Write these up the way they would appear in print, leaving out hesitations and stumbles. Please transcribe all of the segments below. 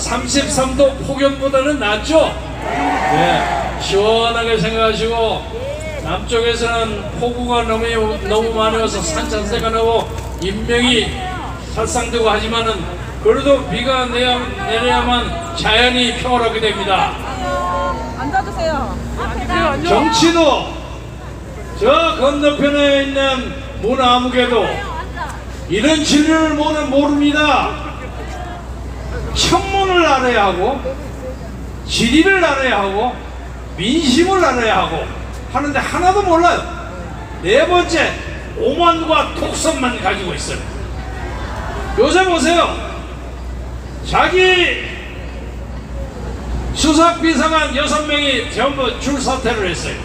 33도 폭염보다는 낫죠? 네, 시원하게 생각하시고, 남쪽에서는 폭우가 너무 많이 와서 산잔세가 나고 인명이 살상되고 하지만은 그래도 비가 내려야만 자연이 평화롭게 됩니다. 앉아주세요. 정치도 저 건너편에 있는 문아무개도 이런 진리를 모릅니다. 천문을 알아야 하고 지리를 알아야 하고 민심을 알아야 하고 하는데 하나도 몰라요. 네 번째, 오만과 독선만 가지고 있어요. 요새 보세요. 자기 수석비서관 6명이 전부 줄사퇴를 했어요.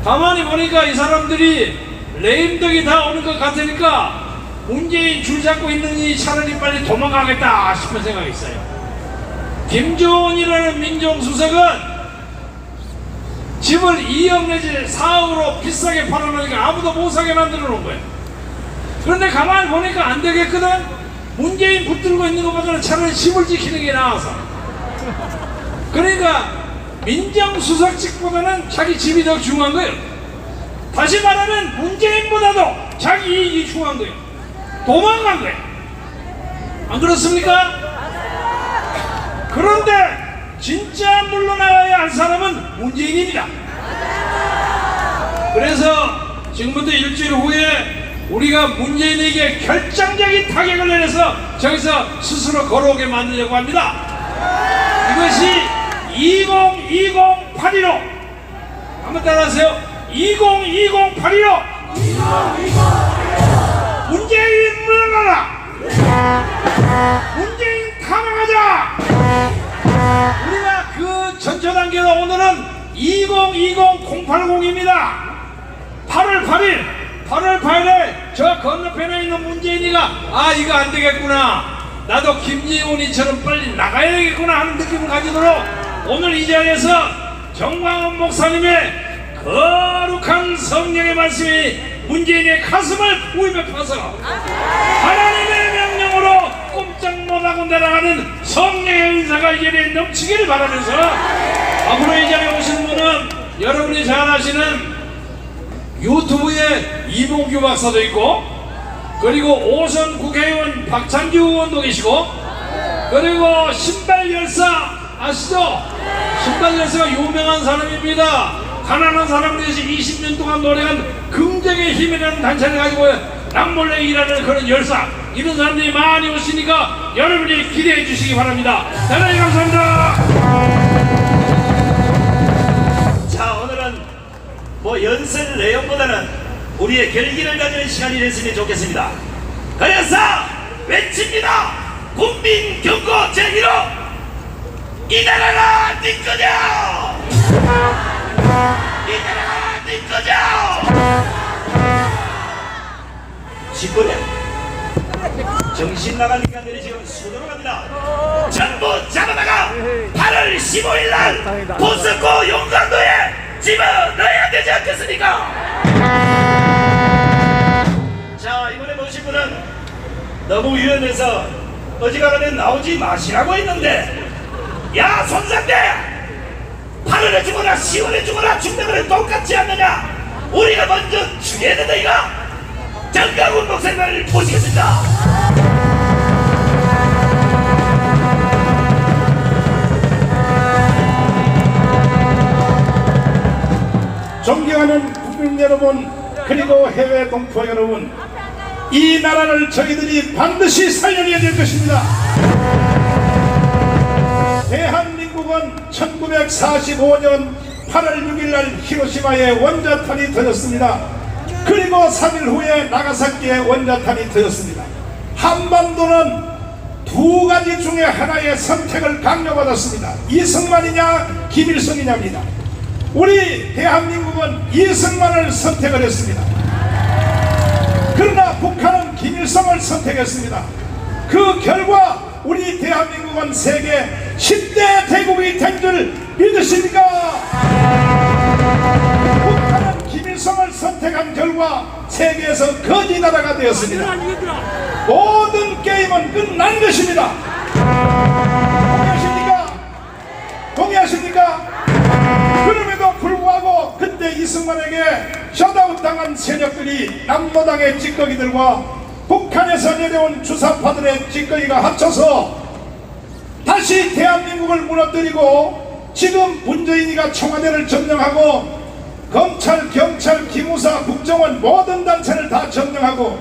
가만히 보니까 이 사람들이 레임덕이 다 오는 것 같으니까 문재인 줄 잡고 있느니 차라리 빨리 도망가겠다 싶은 생각이 있어요. 김조원이라는 민정수석은 집을 2억 내지 4억으로 비싸게 팔아놓으니까 아무도 못 사게 만들어 놓은 거예요. 그런데 가만히 보니까 안 되겠거든. 문재인 붙들고 있는 것보다는 차라리 집을 지키는 게 나아서. 그러니까 민정수석직보다는 자기 집이 더 중요한 거예요. 다시 말하면 문재인보다도 자기 이익이 중요한 거예요. 도망간 거예요. 안 그렇습니까? 그런데 진짜 물러나야 할 사람은 문재인입니다. 그래서 지금부터 일주일 후에 우리가 문재인에게 결정적인 타격을 내려서 저기서 스스로 걸어오게 만들려고 합니다. 이것이 2020-815 한번 따라하세요. 2020-815 문재인 물러나라. 문재인 타망하자. 우리가 그 전초단계로 오늘은 2020-080입니다. 8월 8일에 저 건너편에 있는 문재인이가 이거 안 되겠구나, 나도 김재훈이처럼 빨리 나가야 되겠구나 하는 느낌을 가지도록 오늘 이 자리에서 정광훈 목사님의 거룩한 성령의 말씀이 문재인의 가슴을 후임에 파서 하나님의 명령으로 꼼짝 못하고 날아가는 성령의 은사가 이 자리에 넘치기를 바라면서 앞으로 이 자리에 오시는 분은 여러분이 잘 아시는 유튜브에 이봉규 박사도 있고, 그리고 오선 국회의원 박찬주 의원도 계시고, 그리고 신발열사 아시죠? 신발열사가 유명한 사람입니다. 가난한 사람들에서 20년 동안 노력한 긍정의 힘이라는 단체를 가지고 남몰래 일하는 그런 열사, 이런 사람들이 많이 오시니까 여러분이 기대해 주시기 바랍니다. 대단히 감사합니다. 자, 오늘은 연설 내용보다는 우리의 결기를 가지는 시간이 됐으면 좋겠습니다. 그래서 외칩니다. 국민 경고 제1호 이 나라가 네 거냐, 이 나라가 네 거냐. 집거래 정신 나간 인간들이 지금 수도로 갑니다. 전부 잡아다가 8월 15일 날 포스코 용산도에 집어넣어야 되지 않겠습니까? 자, 이번에 모신 분은 너무 위험해서 어지간하면 나오지 마시라고 했는데, 야 손상대, 8월에 죽어라 10월에 죽어라 죽는 똑같지 않느냐. 우리가 먼저 죽여야 된다. 이거 정강훈 목사님을 모시겠습니다. 존경하는 국민 여러분, 그리고 해외 동포 여러분, 이 나라를 저희들이 반드시 살려내야 될 것입니다. 대한민국은 1945년 8월 6일날 히로시마에 원자탄이 터졌습니다. 그리고 3일 후에 나가사키에 원자탄이 터졌습니다. 한반도는 두 가지 중에 하나의 선택을 강요받았습니다. 이승만이냐 김일성이냐입니다. 우리 대한민국은 이승만을 선택을 했습니다. 그러나 북한은 김일성을 선택했습니다. 그 결과 우리 대한민국은 세계 10대 대국이 된 줄 믿으십니까? 북한은 김일성을 선택한 결과 세계에서 거지 나라가 되었습니다. 모든 게임은 끝난 것입니다. 이승만에게 셧아웃 당한 세력들이 남로당의 찌꺼기들과 북한에서 내려온 주사파들의 찌꺼기가 합쳐서 다시 대한민국을 무너뜨리고 지금 문재인이가 청와대를 점령하고 검찰, 경찰, 기무사, 국정원 모든 단체를 다 점령하고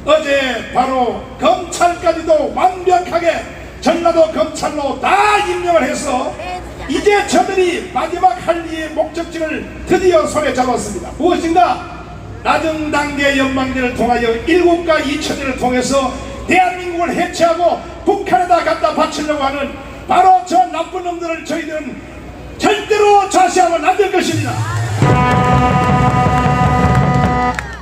어제 바로 검찰까지도 완벽하게 전라도 검찰로 다 임명을 해서 이제 저들이 마지막 할 일의 목적지를 드디어 손에 잡았습니다. 무엇인가? 낮은 단계 연방제를 통하여 일국가 이천제를 통해서 대한민국을 해체하고 북한에다 갖다 바치려고 하는 바로 저 나쁜 놈들을 저희들은 절대로 좌시하면 안 될 것입니다.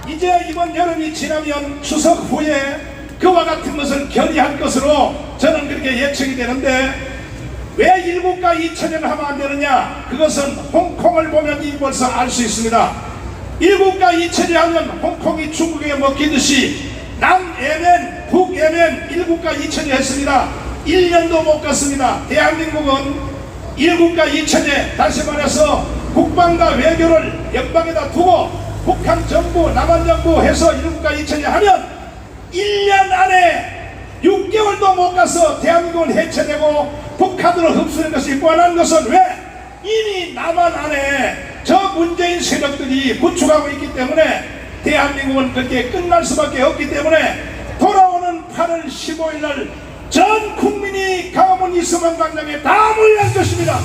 이제 이번 여름이 지나면 추석 후에 그와 같은 것을 결의할 것으로 저는 그렇게 예측이 되는데, 왜 일국가 이천연을 하면 안 되느냐? 그것은 홍콩을 보면 이 벌써 알 수 있습니다. 일국가 이천연 하면 홍콩이 중국에 먹히듯이 남예멘, 북예멘 일국가 이천연 했습니다. 1년도 못 갔습니다. 대한민국은 일국가 이천연, 다시 말해서 국방과 외교를 연방에다 두고 북한 정부, 남한 정부 해서 일국가 이천연 하면 1년 안에 6개월도 못 가서 대한민국은 해체되고 북한으로 흡수된 것이 뻔한 것은 왜? 이미 남한 안에 저 문재인 세력들이 구축하고 있기 때문에 대한민국은 그렇게 끝날 수밖에 없기 때문에 돌아오는 8월 15일 날 전 국민이 강화문 이승만 광장에 다 모여야 것입니다.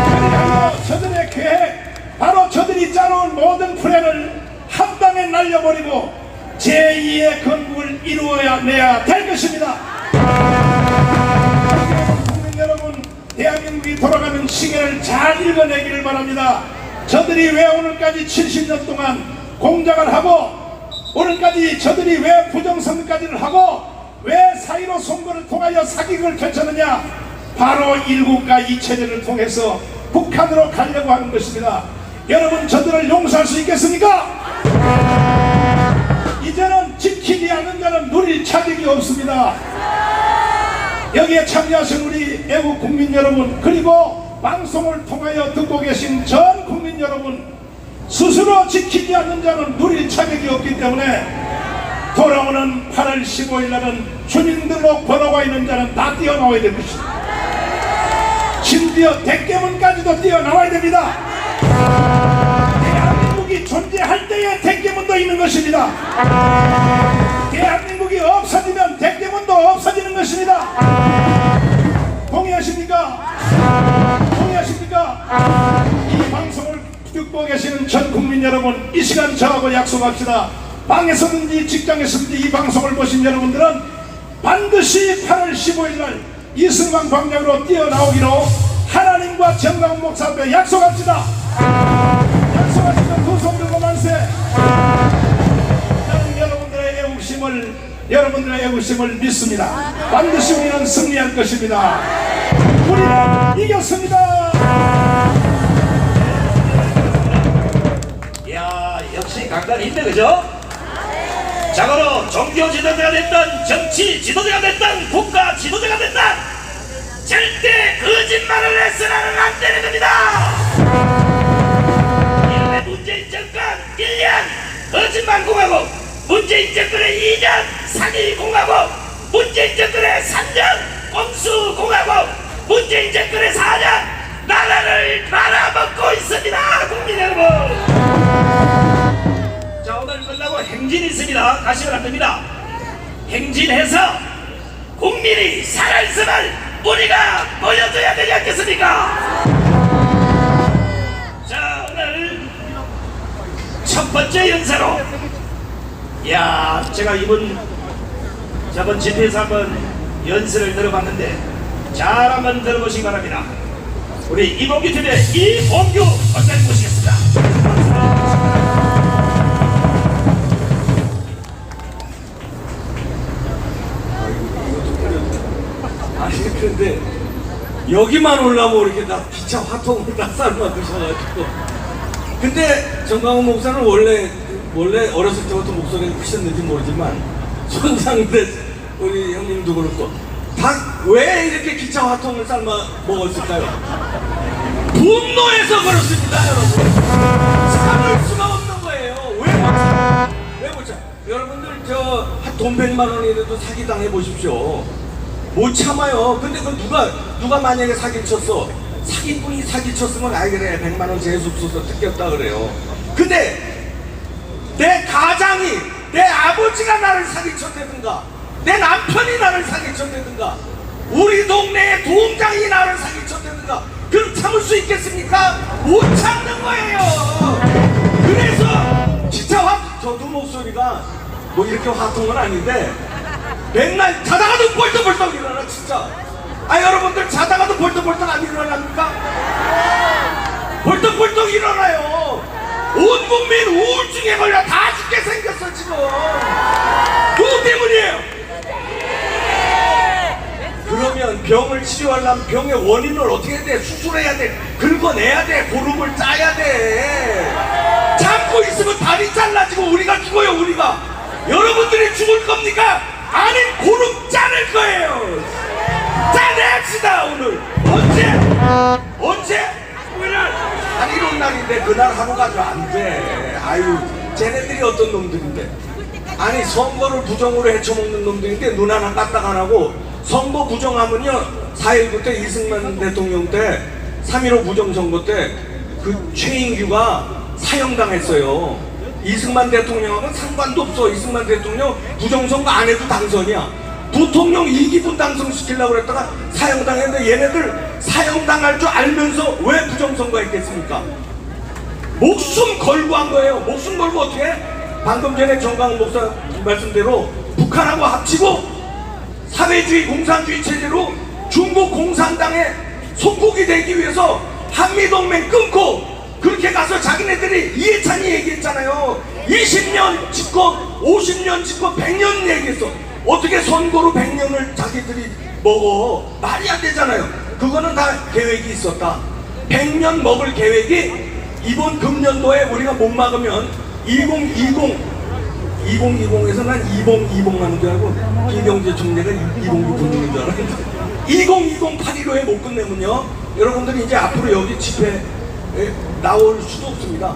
그리하여 저들의 계획, 바로 저들이 짜놓은 모든 플랜을 한 방에 날려버리고 제2의 건국을 이루어야 내야 될 것입니다. 국민 여러분, 대한민국이 돌아가는 시계를 잘 읽어내기를 바랍니다. 저들이 왜 오늘까지 70년 동안 공작을 하고, 오늘까지 저들이 왜 부정선거까지를 하고, 왜 4.15 선거를 통하여 사기극을 펼쳤느냐? 바로 일국가 이체제를 통해서 북한으로 가려고 하는 것입니다. 여러분, 저들을 용서할 수 있겠습니까? 이제는 지키지 않는 자는 누릴 자격이 없습니다. 여기에 참여하신 우리 애국 국민 여러분, 그리고 방송을 통하여 듣고 계신 전 국민 여러분, 스스로 지키지 않는 자는 누릴 자격이 없기 때문에 돌아오는 8월 15일 날은 주민들로 번호가 있는 자는 다 뛰어나와야 될 것입니다. 심지어 대깨문까지도 뛰어나와야 됩니다. 대한민국이 존재할 때에 대깨문도 있는 것입니다. 대한민국이 없어지면 대깨문도 없어지는 것입니다. 동의하십니까? 동의하십니까? 이 방송을 듣고 계시는 전 국민 여러분, 이 시간 저하고 약속합시다. 방에서든지 직장에서든지 이 방송을 보신 여러분들은 반드시 8월 15일 날 이승만 광장으로 뛰어나오기로 하나님과 정강 목사 앞에 약속합시다. 약속하시면 두 손 들고 만세. 나는 여러분들의 애국심을 믿습니다. 반드시 우리는 승리할 것입니다. 우리는 이겼습니다. 이야, 역시 강단이 있네, 그죠? 자고로 종교 지도자가 됐든 정치 지도자가 됐든 국가 지도자가 됐든 절대 거짓말을 해서는 안 되는 겁니다. 이번에 문재인 정권 1년 거짓말 공화국, 문재인 정권의 2년 사기 공화국, 문재인 정권의 3년 꼼수 공화국, 문재인 정권의 4년 나라를 말아먹고 있습니다. 국민 여러분, 자, 오늘 끝나고 행진이 있습니다. 가시면 안 됩니다. 행진해서 국민이 살아있음을 우리가 보여줘야 되지 않겠습니까? 자, 오늘 첫 번째 연사로, 이야, 제가 저번 집회에서 한번 연설을 들어봤는데 잘 한번 들어보시기 바랍니다. 우리 이봉규 TV의 이봉규 원장님 모시겠습니다. 아니 근데 여기만 올라오면 이렇게 다 기차 화통을 다 삶아 드셔가지고. 근데 정강훈 목사는 원래 어렸을 때부터 목소리가 크셨는지 모르지만 손상대 우리 형님도 그렇고 다 왜 이렇게 기차 화통을 삶아 먹었을까요? 분노해서 그렇습니다, 여러분. 참을 수가 없는 거예요. 왜 못 참? 여러분들 돈 100만 원이라도 사기 당해 보십시오. 못 참아요. 근데 그 누가 만약에 사기 쳤어? 사기꾼이 사기 쳤으면 아이 그래 100만 원 재수없어서 뜯겼다 그래요. 근데 내 가장이, 내 아버지가 나를 사기쳤다든가, 내 남편이 나를 사기쳤다든가, 우리 동네의 도움장이 나를 사기쳤다든가, 그럼 참을 수 있겠습니까? 못 참는 거예요. 그래서 진짜 저도 목소리가 뭐 이렇게 화통은 아닌데 맨날 자다가도 벌떡벌떡 일어나 진짜. 아 여러분들 자다가도 벌떡벌떡 안 일어납니까? 벌떡벌떡 일어나요. 온 국민 우울증에 걸려 다 죽게 생겼어 지금. 누구 때문이에요? 그러면 병을 치료하려면 병의 원인을 어떻게 해야 돼? 수술해야 돼, 긁어내야 돼, 고름을 짜야 돼. 참고 있으면 다리 잘라지고 우리가 죽어요. 우리가. 여러분들이 죽을 겁니까? 아니 고름 자를 거예요. 짜냅시다 오늘. 언제? 오늘 안 이런 날인데 그날 하고 가지고 안 돼. 아유 쟤네들이 어떤 놈들인데. 아니 선거를 부정으로 헤쳐먹는 놈들인데 눈 하나 까딱 안 하고. 선거 부정하면요 4.19 때 이승만 대통령 때 3.15 부정선거 때 그 최인규가 사형당했어요. 이승만 대통령하고는 상관도 없어. 이승만 대통령 부정선거 안 해도 당선이야. 부통령 2기분 당선시키려고 그랬다가 사형당했는데 얘네들 사형당할 줄 알면서 왜 부정선거 했겠습니까? 목숨 걸고 한 거예요. 목숨 걸고 어떻게 해? 방금 전에 정광훈 목사 말씀대로 북한하고 합치고 사회주의 공산주의 체제로 중국 공산당의 속국이 되기 위해서 한미동맹 끊고 그렇게 가서 자기네들이 이해찬이 얘기했잖아요. 20년 집권, 50년 집권, 100년 얘기했어. 어떻게 선거로 100년을 자기들이 먹어? 말이 안 되잖아요. 그거는 다 계획이 있었다. 100년 먹을 계획이 이번 금년도에 우리가 못 막으면 2020에서 난 2020 하는 줄 알고 김경재 총재가 2020인 줄 알았는데 2020 8.15에 못 끝내면요 여러분들이 이제 앞으로 여기 집회에 나올 수도 없습니다.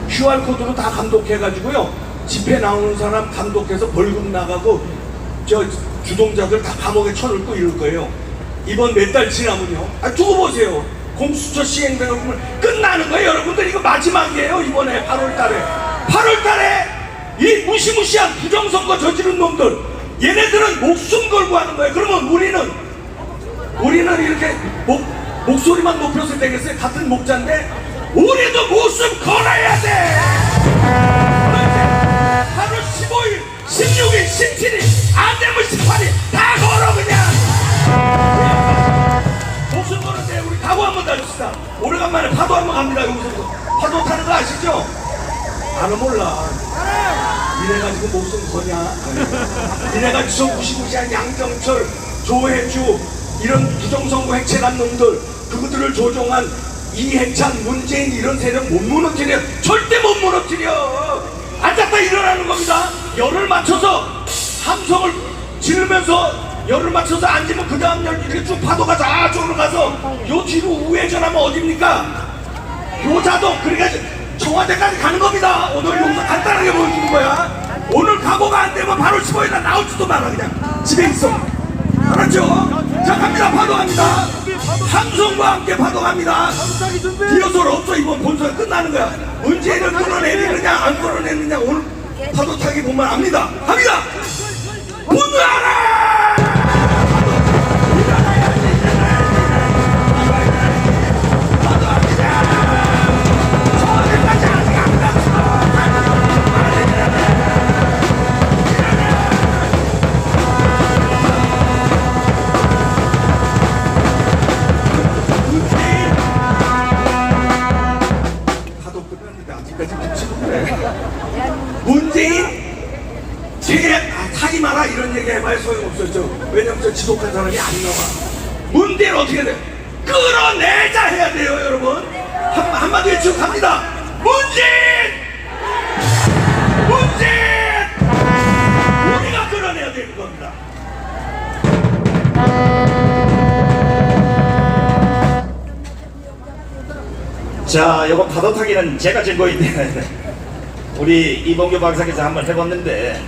QR코드로 다 감독해가지고요 집회 나오는 사람 감독해서 벌금 나가고 저 주동자들 다 감옥에 쳐넣고 이럴 거예요. 이번 몇 달 지나면요. 두고 보세요. 공수처 시행되는 거 끝나는 거예요. 여러분들 이거 마지막이에요. 이번에 8월달에 이 무시무시한 부정선거 저지른 놈들 얘네들은 목숨 걸고 하는 거예요. 그러면 우리는 이렇게 목소리만 높여서 되겠어요? 같은 목자인데 우리도 목숨 걸어야 돼. 8월 15일 16일 17일 안 되면 18일 다 걸어 그냥. 목숨 걸었는데 우리 각오 한번 다줍시다. 오래간만에 파도 한번 갑니다. 여기서 파도 타는 거 아시죠? 나는 몰라. 이래가지고 목숨 거냐? 이래가지고 무시무시한 양정철, 조혜주 이런 부정선거 핵체간 놈들 그들을 조종한 이해찬, 문재인 이런 세력 못 무너뜨려. 절대 못 무너뜨려. 앉았다 일어나는 겁니다. 열을 맞춰서 함성을 지르면서 열을 맞춰서 앉으면 그 다음 열 이렇게 쭉 파도가 저쪽으로 가서 요 뒤로 우회전하면 어딥니까? 요자동. 그러니까 청와대까지 가는 겁니다. 오늘 용서 간단하게 보여주는 거야. 오늘 각오가 안 되면 바로 15일 날 나올지도 말아. 그냥 집에 있어. 알았죠? 자 갑니다. 파도갑니다. 함성과 함께 파도갑니다. 디어솔 없어. 이번 본선 끝나는 거야. 문재인을 끌어내느냐 안 끌어내느냐 오늘 파도 타기 보면 압니다. 갑니다. 분노하라. 문재인 타기 마라 이런 얘기 해봐야 소용없었죠. 왜냐면 저 지독한 사람이 안 나와. 문재인 어떻게 돼? 끌어내자 해야 돼요 여러분. 한마디 외치고 갑니다. 문재인 우리가 끌어내야 되는 겁니다. 자, 요거 파도 타기는 제가 증거인데 우리 이봉규 박사께서 한번 해봤는데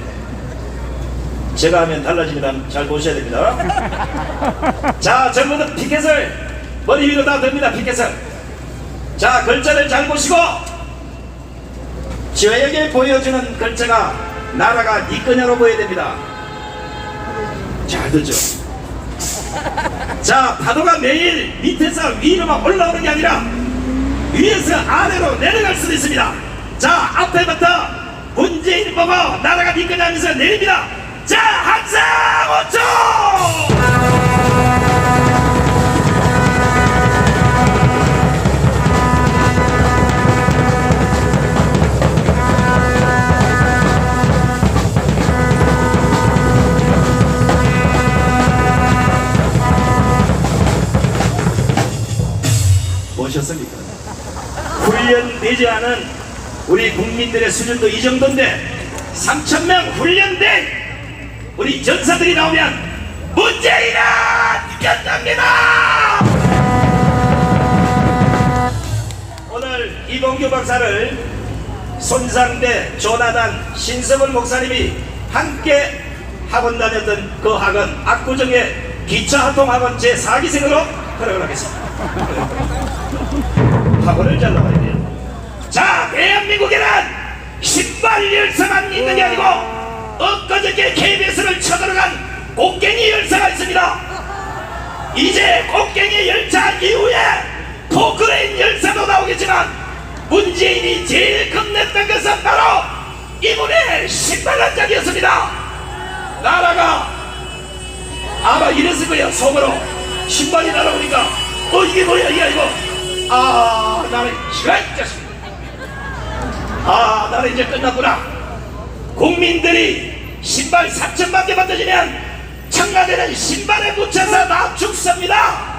제가 하면 달라집니다. 잘 보셔야 됩니다. 자, 전부는 피켓을 머리 위로 다 듭니다. 피켓을. 자, 글자를 잘 보시고 저에게 보여주는 글자가 나라가 니꺼냐로 보여야 됩니다. 잘 듣죠? 자, 파도가 매일 밑에서 위로만 올라오는 게 아니라 위에서 아래로 내려갈 수도 있습니다. 자, 앞에부터 문재인 보고 나라가 니꺼냐 하면서 내립니다. 자, 항상 5초! 보셨습니까? 훈련되지 않은 우리 국민들의 수준도 이 정도인데 3,000명 훈련된 우리 전사들이 나오면 문재인은 이겼답니다. 오늘 이봉규 박사를 손상대, 조나단, 신성원 목사님이 함께 학원 다녔던 그 학원 압구정의 기차합동학원 제4기생으로 허락을 하겠습니다. 학원을 잘 나와야 돼요. 자, 대한민국에는 신발 열사만 있는 게 아니고 엊그저께 KBS를 쳐들어간 곡괭이 열사가 있습니다. 이제 곡괭이 열차 이후에 포크레인 열사도 나오겠지만 문재인이 제일 겁냈던 것은 바로 이분의 신발 단장이었습니다. 나라가 아마 이랬을 거예요. 속으로 신발이 날아오니까 이게 뭐야 이거 나는 시간 있겠습니다. 나는 이제 끝났구나. 국민들이 신발 4천만 개 만들어지면 청와대는 신발에 묻혀서 다 죽습니다.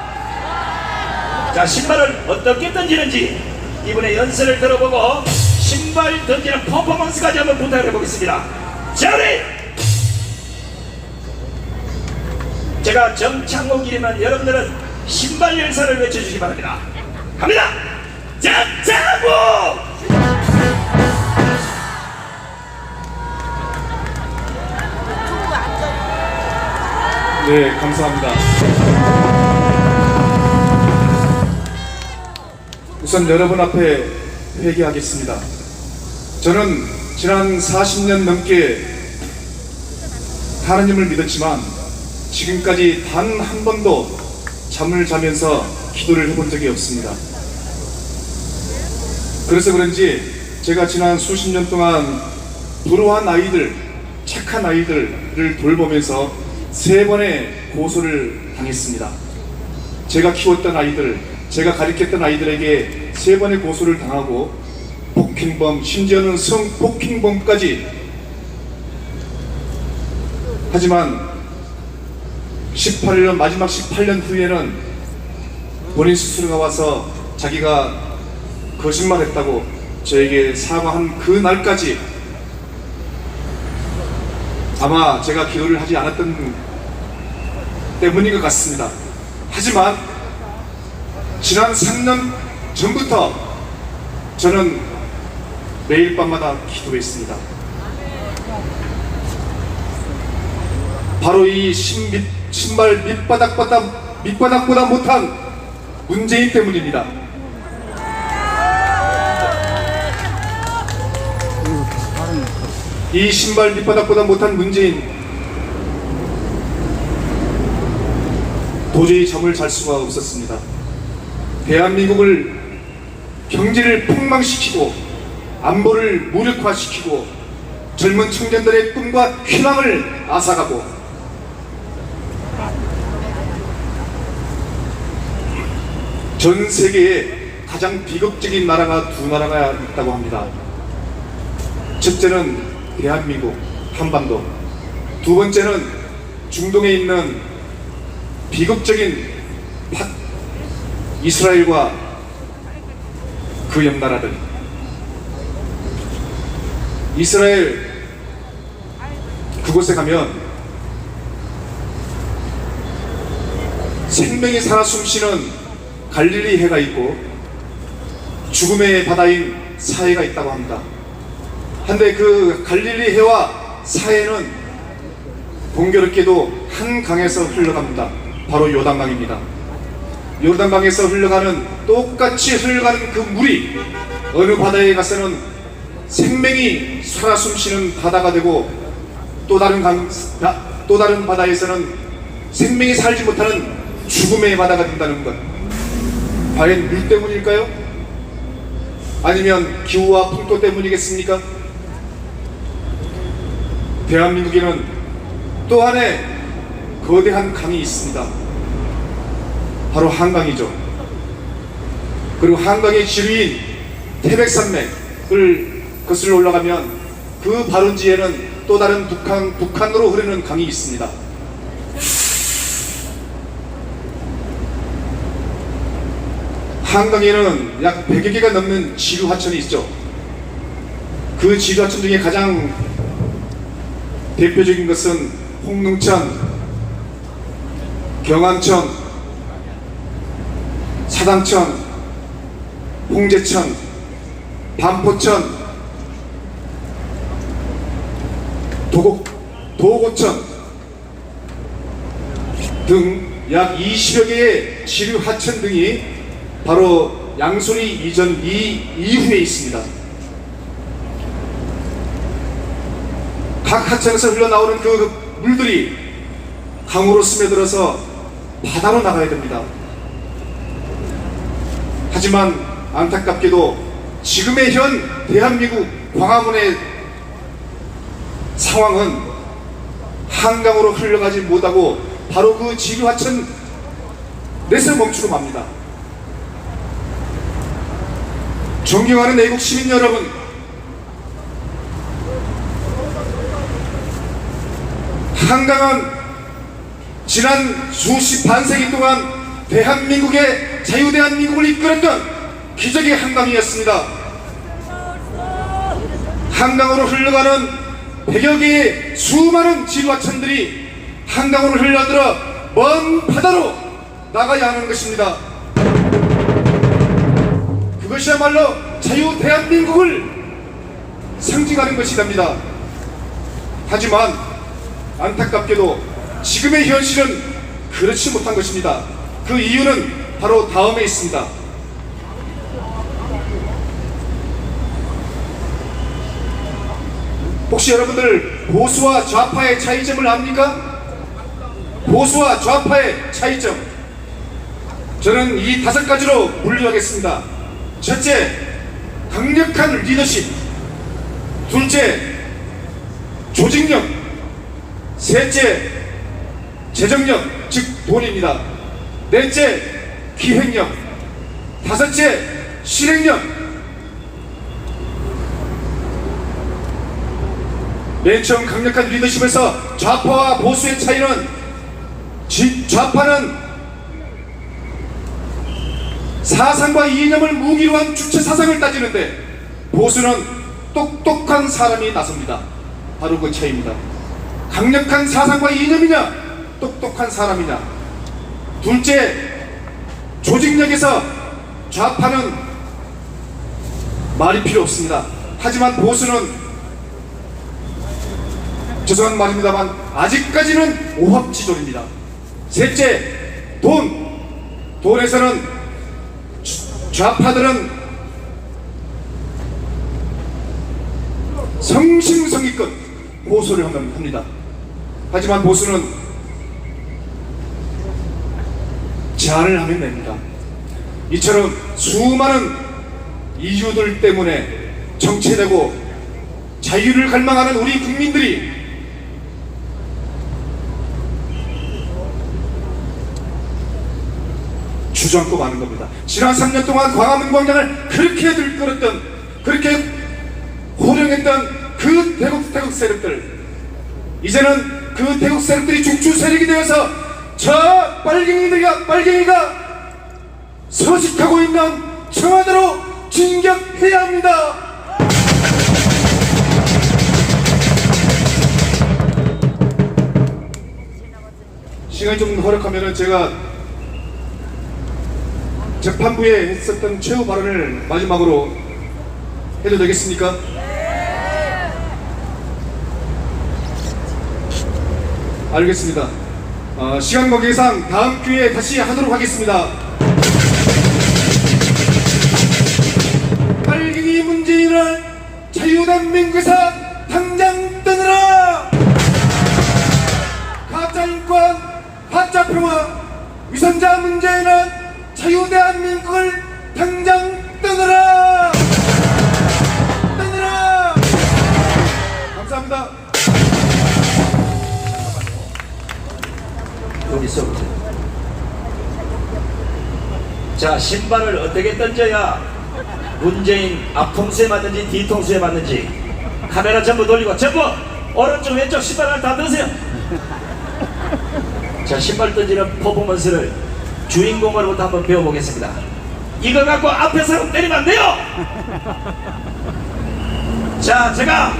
자, 신발을 어떻게 던지는지 이번에 연설을 들어보고 신발 던지는 퍼포먼스까지 한번 부탁을 해보겠습니다. 자, 우리 제가 정창욱이면 여러분들은 신발 열사를 외쳐주시기 바랍니다. 갑니다. 정창욱! 네, 감사합니다. 우선 여러분 앞에 회개하겠습니다. 저는 지난 40년 넘게 하나님을 믿었지만 지금까지 단 한 번도 잠을 자면서 기도를 해본 적이 없습니다. 그래서 그런지 제가 지난 수십 년 동안 불우한 아이들, 착한 아이들을 돌보면서 3번의 고소를 당했습니다. 제가 키웠던 아이들, 제가 가르쳤던 아이들에게 3번의 고소를 당하고 폭행범, 심지어는 성폭행범까지. 하지만 18년, 마지막 18년 후에는 본인 스스로가 와서 자기가 거짓말했다고 저에게 사과한 그 날까지 아마 제가 기도를 하지 않았던 때문인 것 같습니다. 하지만 지난 3년 전부터 저는 매일 밤마다 기도했습니다. 바로 이 신발 밑바닥보다 못한 문재인 때문입니다. 이 신발 밑바닥보다 못한 문재인, 도저히 잠을 잘 수가 없었습니다. 대한민국을 경제를 폭망시키고 안보를 무력화시키고 젊은 청년들의 꿈과 희망을 앗아가고 전 세계에 가장 비극적인 나라가 2나라가 있다고 합니다. 첫째는 대한민국, 한반도. 두 번째는 중동에 있는 비극적인 이스라엘과 그 옆나라들. 이스라엘 그곳에 가면 생명이 살아 숨쉬는 갈릴리 해가 있고 죽음의 바다인 사해가 있다고 합니다. 한데 그 갈릴리 해와 사해는 공교롭게도 한 강에서 흘러갑니다. 바로 요단강입니다. 요단강에서 흘러가는, 똑같이 흘러가는 그 물이 어느 바다에 가서는 생명이 살아 숨쉬는 바다가 되고, 또 다른 바다에서는 생명이 살지 못하는 죽음의 바다가 된다는 것. 과연 물 때문일까요? 아니면 기후와 풍토 때문이겠습니까? 대한민국에는 또 하나의 거대한 강이 있습니다. 바로 한강이죠. 그리고 한강의 지류인 태백산맥을 거슬러 올라가면 그 발원지에는 또 다른 북한으로 흐르는 강이 있습니다. 한강에는 약 100여 개가 넘는 지류하천이 있죠. 그 지류하천 중에 가장 대표적인 것은 홍릉천, 경안천, 사당천, 홍제천, 반포천, 도고천 등 약 20여 개의 지류 하천 등이 바로 양손이 이전 이후에 있습니다. 각 하천에서 흘러나오는 그 물들이 강으로 스며들어서 바다로 나가야 됩니다. 하지만 안타깝게도 지금의 현 대한민국 광화문의 상황은 한강으로 흘러가지 못하고 바로 그 지류하천 내서 멈추고 맙니다. 존경하는 애국 시민 여러분, 한강은 지난 수십 반세기 동안 대한민국의 자유대한민국을 이끌었던 기적의 한강이었습니다. 한강으로 흘러가는 100여 개의 수많은 지류하천들이 한강으로 흘러들어 먼 바다로 나가야 하는 것입니다. 그것이야말로 자유 대한민국을 상징하는 것이랍니다. 하지만 안타깝게도 지금의 현실은 그렇지 못한 것입니다. 그 이유는 바로 다음에 있습니다. 혹시 여러분들 보수와 좌파의 차이점을 압니까? 보수와 좌파의 차이점, 저는 이 5가지로 분류하겠습니다. 첫째, 강력한 리더십. 둘째, 조직력. 셋째, 재정력, 즉 돈입니다. 넷째, 기획력. 다섯째, 실행력. 맨 처음 강력한 리더십에서 좌파와 보수의 차이는, 좌파는 사상과 이념을 무기로 한 주체 사상을 따지는데, 보수는 똑똑한 사람이 나섭니다. 바로 그 차이입니다. 강력한 사상과 이념이냐, 똑똑한 사람이냐. 둘째, 조직력에서 좌파는 말이 필요 없습니다. 하지만 보수는, 죄송한 말입니다만, 아직까지는 오합지졸입니다. 셋째, 돈에서는 좌파들은 성심성의껏 호소를 합니다. 하지만 보수는 제안을 하면 됩니다. 이처럼 수많은 이유들 때문에 정체되고 자유를 갈망하는 우리 국민들이 주저앉고 마는 겁니다. 지난 3년 동안 광화문 광장을 그렇게 들끓었던, 그렇게 호령했던 그 태국 세력들, 이제는 그 태국 세력들이 중추 세력이 되어서 저 빨갱이가 서식하고 있는 청와대로 진격해야 합니다. 시간이 좀 허락하면은 제가 재판부에 했었던 최후 발언을 마지막으로 해도 되겠습니까? 알겠습니다. 시간 관계상 다음 기회에 다시 하도록 하겠습니다. 빨갱이 문재인을 자유대한민국에서 당장 떠나라! 가짜인권, 가짜평화, 위선자 문재인은 자유대한민국을 당장 떠나라! 떠나라! 감사합니다. 여기 있어보세요. 자, 신발을 어떻게 던져야 문재인 앞통수에 맞는지 뒤통수에 맞는지 카메라 전부 돌리고 전부 오른쪽 왼쪽 신발을 다 드세요. 자, 신발 던지는 퍼포먼스를 주인공으로부터 한번 배워보겠습니다. 이거 갖고 앞에 사람 때리면 안 돼요. 자, 제가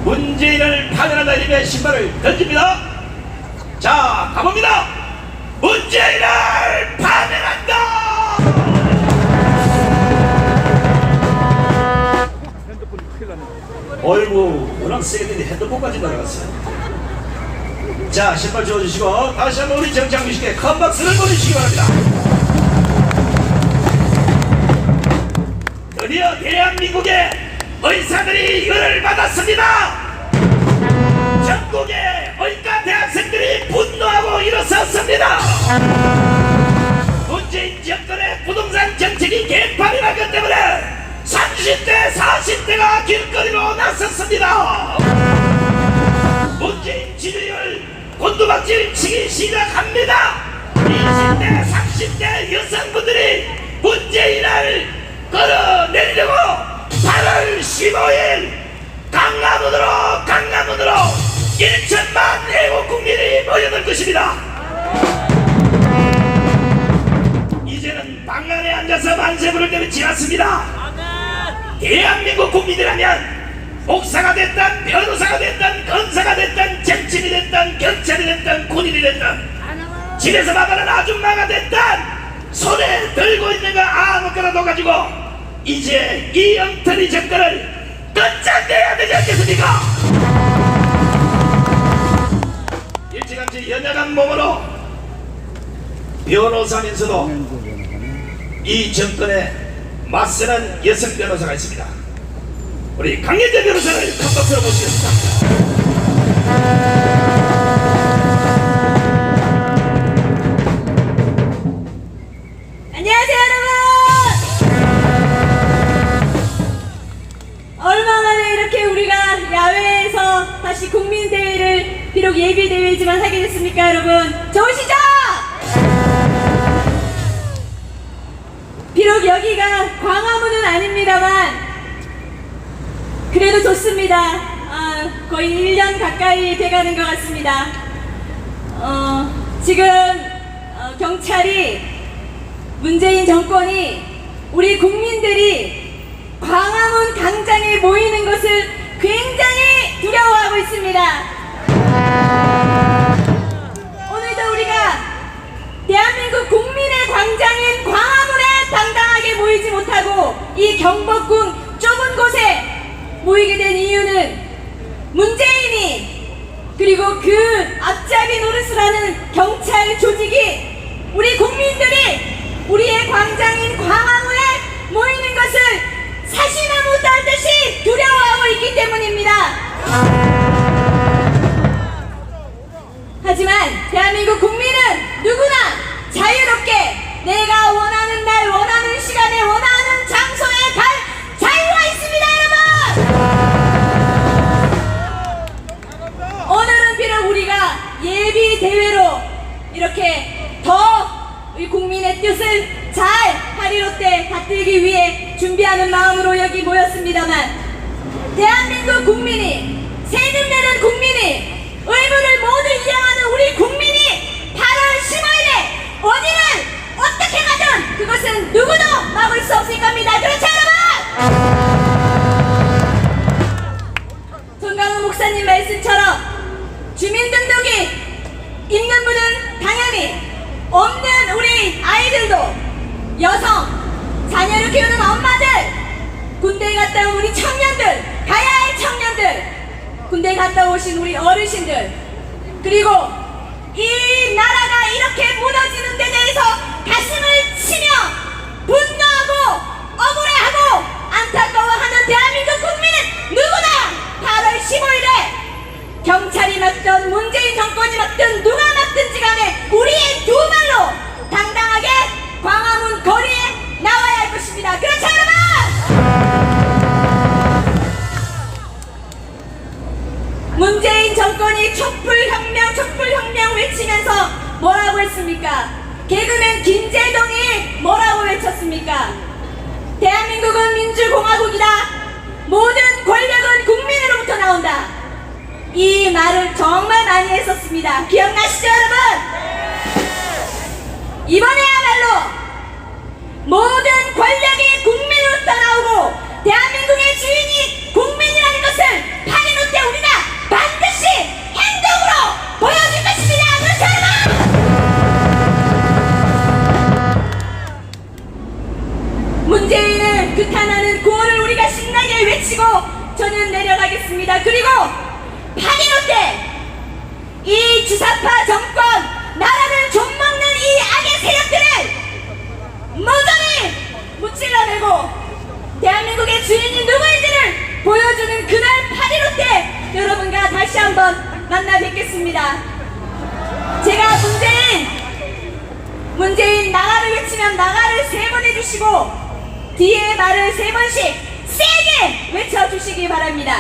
문재인을 파견한다 이름의 신발을 던집니다. 자, 가봅니다. 문재인을 파면한다. 어이구, 워낙 세게 되니 핸드폰까지 날아갔어요. 자, 신발 주워주시고 다시 한번 우리 정창민 씨께 큰 박수를 보내주시기 바랍니다. 드디어 대한민국의 의사들이 열을 받았습니다. 전국의 의과 대학생들이 분노하고 일어섰습니다. 문재인 정권의 부동산 정책이 개판이라기 때문에 30대, 40대가 길거리로 나섰습니다. 문재인 지지율 곤두박질 치기 시작합니다. 20대, 30대 여성분들이 문재인을 끌어내리려고 8월 15일 강남으로 1천만 애국 국민이 모여들 것입니다. 이제는 방안에 앉아서 만세 부를 때는 지났습니다. 대한민국 국민이라면 목사가 됐든 변호사가 됐든 검사가 됐든 정치인이 됐든 경찰이 됐든 군인이 됐든 집에서 밥하는 아줌마가 됐든 손에 들고 있는 거 아무거나도 가지고 이제 이 엉터리 정권을 끝장내야 되지 않겠습니까? 일찌감치 연약한 몸으로 변호사면서도 이 정권에 맞서는 여성 변호사가 있습니다. 우리 강예재 변호사를 큰 박수로 모시겠습니다. 안녕하세요, 여러분. 얼마 만에 이렇게 우리가 야외에서 다시 국민대회를 비록 예비대회지만 하게 됐습니까, 여러분? 좋으시죠? 비록 여기가 광화문은 아닙니다만 그래도 좋습니다. 거의 1년 가까이 돼가는 것 같습니다. 지금 경찰이 문재인 정권이 우리 국민들이 광화문 광장에 모이는 것을 굉장히 두려워하고 있습니다. 오늘도 우리가 대한민국 국민의 광장인 광화문에 당당하게 모이지 못하고 이 경복궁 좁은 곳에 모이게 된 이유는 문재인이 그리고 그 앞잡이 노릇을 하는 경찰 조직이 우리 국민들이 우리의 광장인 광화문에 모이는 것을 사시나 못하듯이 두려워하고 있기 때문입니다. 하지만 대한민국 국민은 누구나 자유롭게 내가 원하는 날 원하는 시간에 원하는 장소에 갈 자유가 있습니다, 여러분. 오늘은 비록 우리가 예비 대회로 이렇게 더 우리 국민의 뜻을 잘 하리롯대 받들기 위해 준비하는 마음으로 여기 모였습니다만 대한민국 국민이 세금 내는 국민이 의무를 모두 이행하는 우리 국민이 8월 15일에 어디를 어떻게 가든 그것은 누구도 막을 수 없을 겁니다. 그렇죠, 여러분? 손강훈 목사님 말씀처럼 주민등록이 있는 분은 당연히 없는 우리 아이들도 여성, 자녀를 키우는 엄마들, 군대 갔다 온 우리 청년들, 가야 할 청년들, 군대 갔다 오신 우리 어르신들, 그리고 이 나라가 이렇게 무너지는 데 대해서 가슴을 치며 분노하고 억울해하고 안타까워하는 대한민국 국민은 누구나 8월 15일에 경찰이 맡든 문재인 정권이 맡든 누가 맡든지 간에 우리의 두 말로 당당하게 광화문 거리에 나와야 할 것입니다. 그렇죠 여러분? 문재인 정권이 촛불혁명 외치면서 뭐라고 했습니까? 개그맨 김재동이 뭐라고 외쳤습니까? 대한민국은 민주공화국이다. 모든 권력은 국민으로부터 나온다. 이 말을 정말 많이 했었습니다. 기억나시죠 여러분? 이번에야말로 모든 권력이 국민으로부터 나오고 대한민국의 주인이 국민이라는 것을 8.15 때 우리가 반드시 행동으로 보여줄 것입니다. 그렇죠 여러분? 문재인을 규탄하는 구호를 우리가 신나게 외치고 저는 내려가겠습니다. 그리고 8.15 때 이 주사파 정권, 나라를 좀먹는 이 악의 세력들을 모조리 무찔러내고 대한민국의 주인이 누구인지를 보여주는 그날 8.15 때 여러분과 다시 한번 만나 뵙겠습니다. 제가 문재인 나가를 외치면 나가를 3번 해주시고 뒤에 말을 3번씩 세게 외쳐주시기 바랍니다.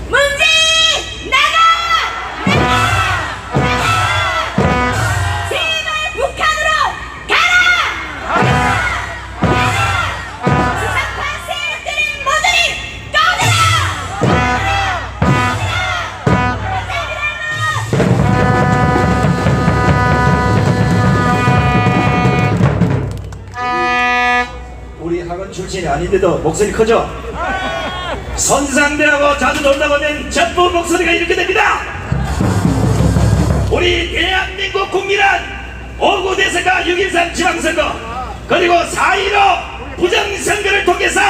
문재인 나가! 제발 북한으로 가라! 수사파 세력들은 모조리 꺼져라! 우리 학원 출신이 아닌데도 목소리 크죠? 선상대하고 자주 놀다 보면 전부 목소리가 이렇게 됩니다. 우리 대한민국 국민은 5.9 대선과 6.13 지방선거 그리고 4.15 부정선거를 통해서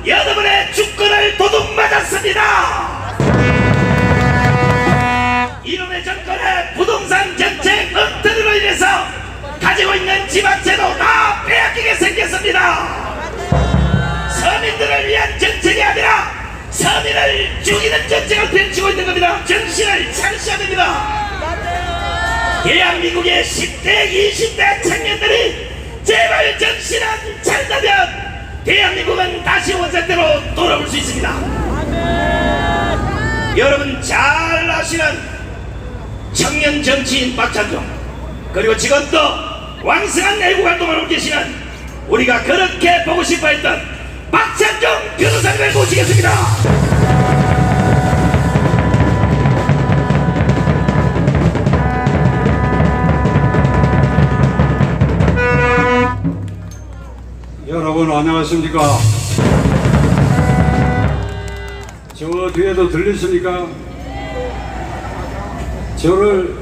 여러분의 주권을 도둑맞았습니다. 이놈의 정권의 부동산 정책 엉터리로 인해서 가지고 있는 지방채도 다 빼앗기게 생겼습니다. 서민들을 위한 정책이 아니라 서민을 죽이는 정책을 펼치고 있는 겁니다. 정신을 차리셔야 됩니다. 대한민국의 10대, 20대 청년들이 제발 정신을 차린다면 대한민국은 다시 원상대로 돌아올 수 있습니다. 여러분 잘 아시는 청년 정치인 박찬종 그리고 지금도 왕성한 내국 활동을 하고 계시는 우리가 그렇게 보고 싶어 했던 박찬종 변호사님을 모시겠습니다. 여러분 안녕하십니까? 저 뒤에도 들리십니까? 저를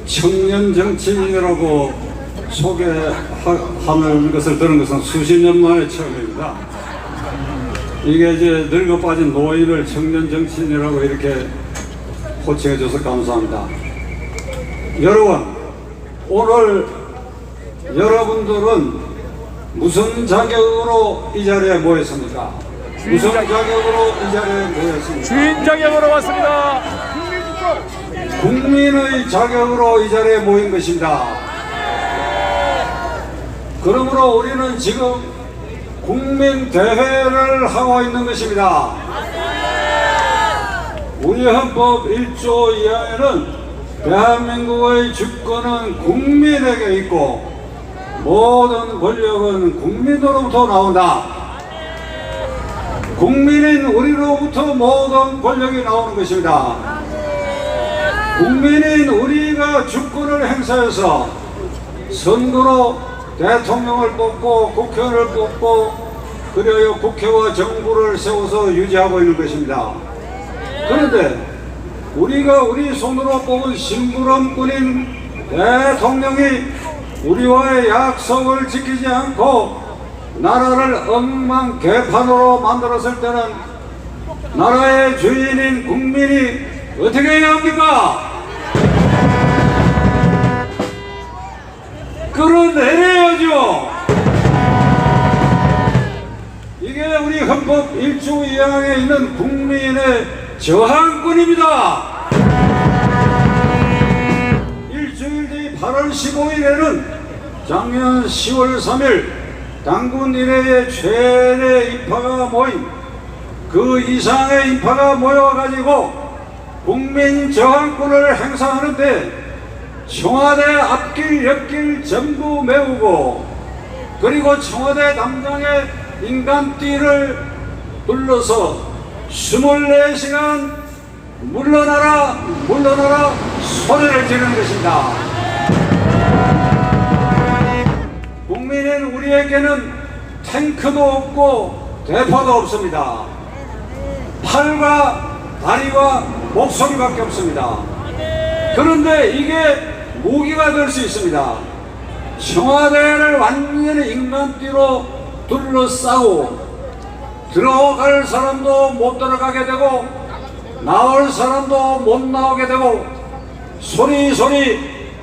청년 정치인이라고 소개하는 것을 들은 것은 수십 년 만에 처음입니다. 이게 이제 늙어 빠진 노인을 청년 정치인이라고 이렇게 호칭해줘서 감사합니다. 여러분, 오늘 여러분들은 무슨 자격으로 이 자리에 모였습니까? 무슨 자격으로 이 자리에 모였습니까? 주인 자격으로 왔습니다. 국민의 자격으로 이 자리에 모인 것입니다. 그러므로 우리는 지금 국민대회를 하고 있는 것입니다. 우리 헌법 1조 이하에는 대한민국의 주권은 국민에게 있고 모든 권력은 국민으로부터 나온다. 국민인 우리로부터 모든 권력이 나오는 것입니다. 국민인 우리가 주권을 행사해서 선거로 대통령을 뽑고 국회의원을 뽑고 그리하여 국회와 정부를 세워서 유지하고 있는 것입니다. 그런데 우리가 우리 손으로 뽑은 심부름꾼인 대통령이 우리와의 약속을 지키지 않고 나라를 엉망개판으로 만들었을 때는 나라의 주인인 국민이 어떻게 해야 합니까? 끌어내려야죠. 이게 우리 헌법 1조 2항에 있는 국민의 저항권입니다. 일주일 뒤 8월 15일에는 작년 10월 3일 당군 이래의 최대 인파가 모인 그 이상의 인파가 모여가지고 국민 저항권을 행사하는데 청와대 앞길 옆길 전부 메우고 그리고 청와대 담장의 인간띠를 둘러서 24시간 물러나라 물러나라 소리를 지르는 것입니다. 국민인 우리에게는 탱크도 없고 대포도 없습니다. 팔과 다리와 목소리밖에 없습니다. 그런데 이게 무기가 될 수 있습니다. 청와대를 완전히 인간띠로 둘러싸고 들어갈 사람도 못 들어가게 되고 나올 사람도 못 나오게 되고 소리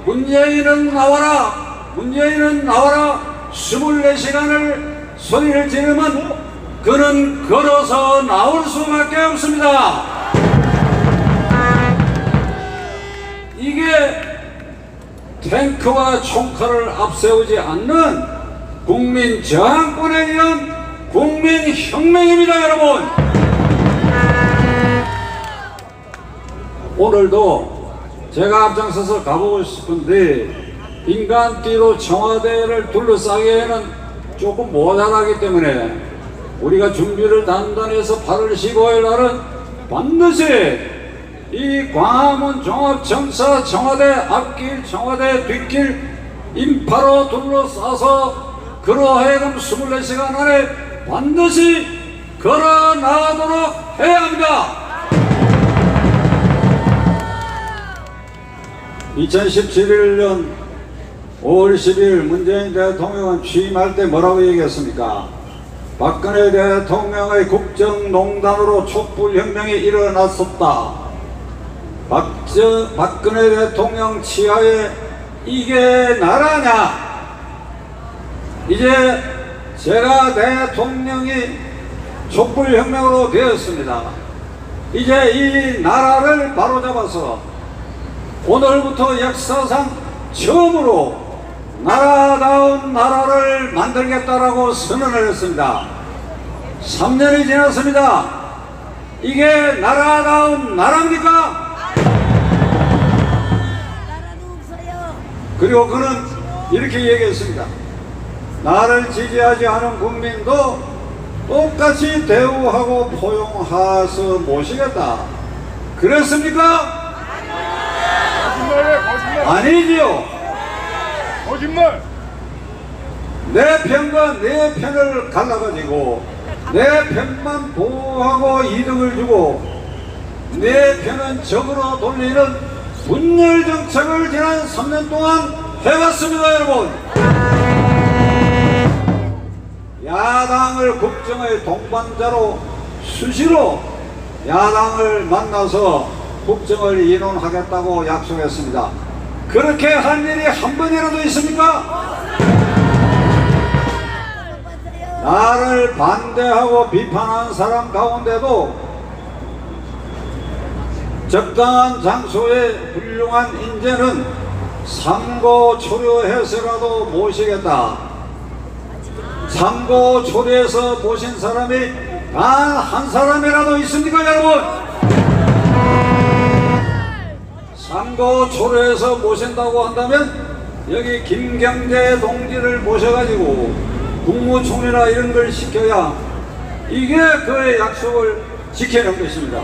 문재인은 나와라 문재인은 나와라 24시간을 소리를 지르면 그는 걸어서 나올 수밖에 없습니다. 이게 탱크와 총칼을 앞세우지 않는 국민 저항권에 의한 국민혁명입니다. 여러분, 오늘도 제가 앞장서서 가보고 싶은데 인간띠로 청와대를 둘러싸기에는 조금 모자라기 때문에 우리가 준비를 단단히 해서 8월 15일 날은 반드시 이 광화문 종합청사 청와대 앞길 청와대 뒷길 인파로 둘러싸서 그러하여금 24시간 안에 반드시 걸어 나가도록 해야 합니다. 2017년 5월 10일 문재인 대통령은 취임할 때 뭐라고 얘기했습니까? 박근혜 대통령의 국정농단으로 촛불혁명이 일어났었다. 박근혜 대통령 치하에 이게 나라냐? 이제 제가 대통령이 촛불혁명으로 되었습니다. 이제 이 나라를 바로잡아서 오늘부터 역사상 처음으로 나라다운 나라를 만들겠다라고 선언을 했습니다. 3년이 지났습니다. 이게 나라다운 나라입니까? 그리고 그는 이렇게 얘기했습니다. 나를 지지하지 않은 국민도 똑같이 대우하고 포용해서 모시겠다. 그랬습니까? 아니지요. 거짓말! 내 편과 내 편을 갈라가지고 내 편만 보호하고 이득을 주고 내 편은 적으로 돌리는 분열 정책을 지난 3년 동안 해왔습니다. 여러분, 야당을 국정의 동반자로 수시로 야당을 만나서 국정을 이론하겠다고 약속했습니다. 그렇게 한 일이 한 번이라도 있습니까? 나를 반대하고 비판한 사람 가운데도 적당한 장소에 훌륭한 인재는 삼고 초려해서라도 모시겠다. 삼고 초려해서 모신 사람이 단 한 사람이라도 있습니까, 여러분? 삼고 초려해서 모신다고 한다면 여기 김경재 동지를 모셔가지고 국무총리나 이런 걸 시켜야 이게 그의 약속을 지키는 것입니다.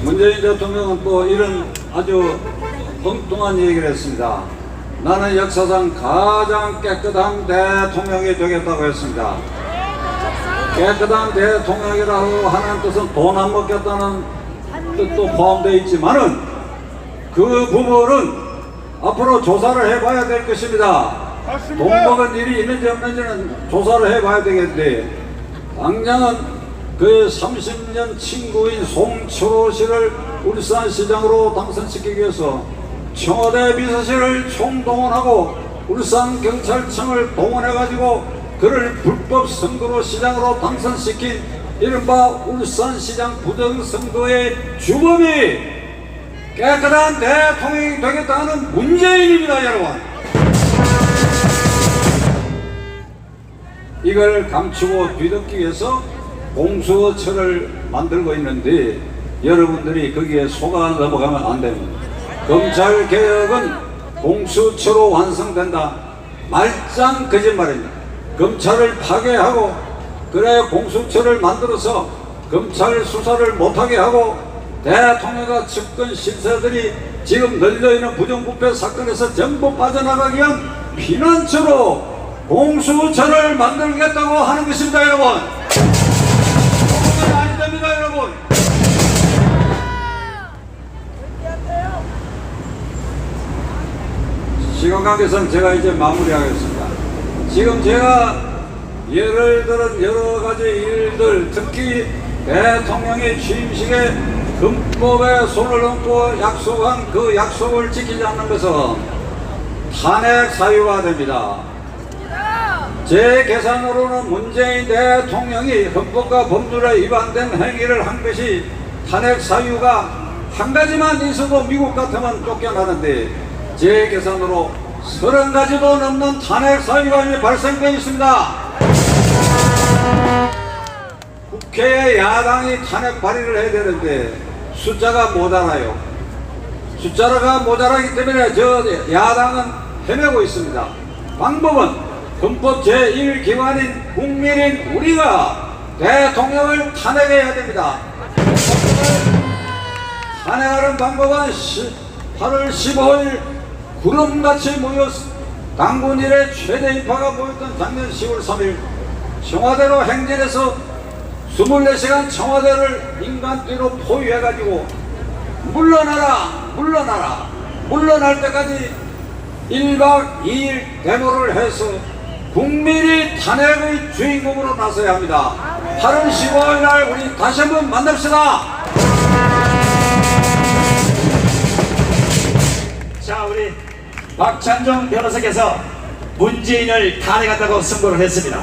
문재인 대통령은 또 이런 아주 엉뚱한 얘기를 했습니다. 나는 역사상 가장 깨끗한 대통령이 되겠다고 했습니다. 깨끗한 대통령이라고 하는 뜻은 돈 안 먹겠다는 뜻도 포함되어 있지만은 그 부분은 앞으로 조사를 해봐야 될 것입니다. 맞습니다. 돈 먹은 일이 있는지 없는지는 조사를 해봐야 되겠는데, 당장은 그 30년 친구인 송철호 씨를 울산시장으로 당선시키기 위해서 청와대 비서실을 총동원하고 울산경찰청을 동원해가지고 그를 불법 선거로 시장으로 당선시킨 이른바 울산시장 부정선거의 주범이 깨끗한 대통령이 되겠다는 문재인입니다, 여러분. 이걸 감추고 뒤덮기 위해서 공수처를 만들고 있는데 여러분들이 거기에 속아 넘어가면 안 됩니다. 검찰개혁은 공수처로 완성된다. 말짱 거짓말입니다. 검찰을 파괴하고 그래 공수처를 만들어서 검찰 수사를 못하게 하고 대통령과 측근 신세들이 지금 널려있는 부정부패 사건에서 전부 빠져나가기 위한 피난처로 공수처를 만들겠다고 하는 것입니다, 여러분. 그건 아니 됩니다, 여러분. 시간 관계상 제가 이제 마무리하겠습니다. 지금 제가 예를 들은 여러 가지 일들, 특히 대통령의 취임식에 헌법에 손을 얹고 약속한 그 약속을 지키지 않는 것은 탄핵 사유가 됩니다. 제 계산으로는 문재인 대통령이 헌법과 법률에 위반된 행위를 한 것이 탄핵 사유가 한 가지만 있어도 미국 같으면 쫓겨나는데 제 계산으로 30가지도 넘는 탄핵 사유가 이미 발생되어 있습니다. 국회에 야당이 탄핵 발의를 해야 되는데 숫자가 모자라요. 숫자가 모자라기 때문에 저 야당은 헤매고 있습니다. 방법은 헌법 제1기관인 국민인 우리가 대통령을 탄핵해야 됩니다. 탄핵하는 방법은 8월 15일 구름같이 모여 당군 이래 최대 인파가 모였던 작년 10월 3일 청와대로 행진해서 24시간 청와대를 인간뒤로 포위해가지고 물러날 때까지 1박 2일 데모를 해서 국민이 탄핵의 주인공으로 나서야 합니다. 8월 15일 날 우리 다시 한번 만납시다. 자, 우리 박찬종 변호사께서 문재인을 탄핵한다고 선고를 했습니다.